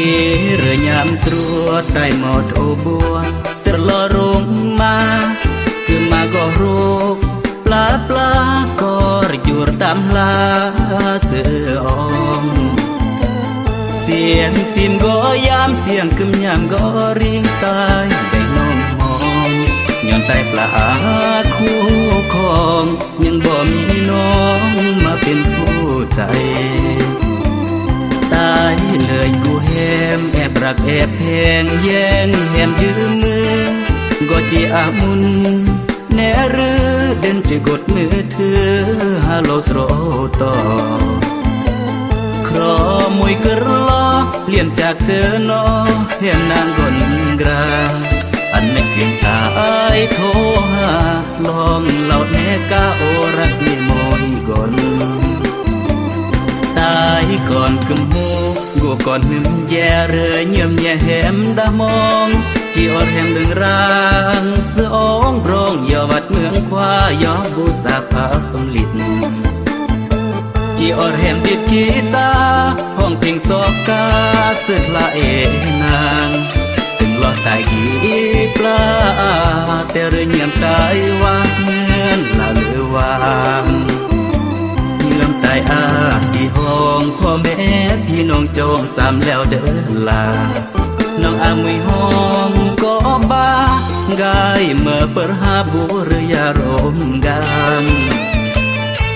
จีเรือยามสรวดได้หมดโอบัวตลอดรงมาคือมาก็รูกปลาก็อยู่ตามลาเสืออมเสียงซิมก็ยามเสียงกึมยามก็ริงตายได้น้องมองย้อนใต้ปลาคู่ครองยังบ่มีน้องมาเป็นผู้ใจตายเลยกูแหมแอบรักแอบแพงแย่งแหมยืมมือก็จีอามุนแน่หรือเดินจะกดมือถือฮัลโหลสโรต่อครอมวยกระลอเลี่ยนจากเธอนอแหมนางกนกราอันไม่เสียงตายโทรหาลองเล่าแน่กาโอรักนี่มอยก่อนตายก่อนกึมหูกูก่อนหึมแย่เรือเยี่ยมแย่แหมดามองจีอดแห่งดึงรางสองโปร่งยอวัดเมืองควายอบูสาผาสมฤทธิ์จีอดแห่งติดกีตาห้องเพลงสอกกาสึกละเอนางถึงลอดตายกีปลาแต่เรือเยี่ยมตายว่าเหมือนละเลือวางเงื่อมตายอาสีห้องพ่อแม่พี่น้องโจงสามแล้วเดินลาน้องอามุยห้องก็บ้ากายเมื่อเปิดหาบุหรือยารมกัน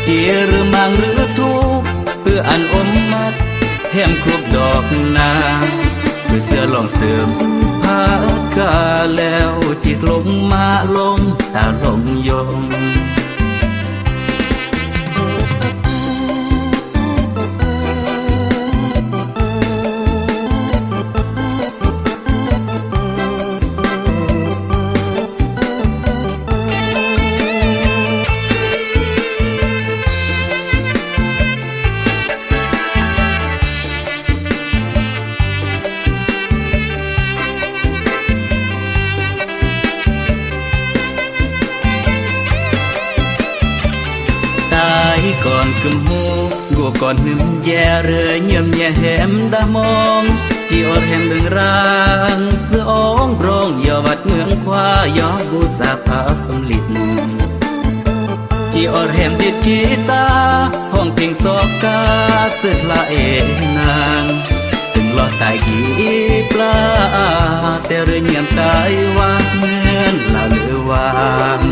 เจีหรือมังหรือทุกเพื่ออันอมมัดแถมครุบดอกนาเพื่อเสื้อลองเสริมผ้ากาแล้วจิตลงมาลงตาลงยงก่อนกึมหูกูก่อนหึมแย่เรือเยี่ยมแย่แหมดามองจีอดแห่งดึงรางสองโปร่งยอวัดเมืองควายอบูสาผาสมฤทธิ์จีอดแห่งติดกีตาห้องเพลงสอกกาสึกละเอนางถึงลอดตายกีปลาแต่เรือเยี่ยมตายว่าเหมือนละเลือวาง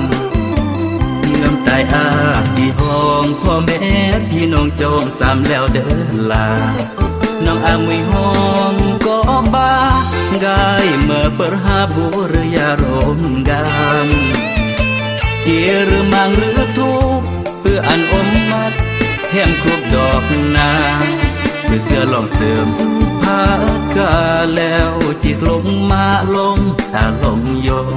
เงื่อมตายอาสีห้องพ่อแม่พี่น้องโจงสามแล้วเดินลาน้องอามุยห้องก็บ้ากายเมื่อเปิดหาบุหรือยารมกันเจีหรือมังหรือทุกเพื่ออันอมมัดแถมครุบดอกนาเพื่อเสื้อลองเสริมผ้ากาแล้วจิตลงมาลงตาลงยง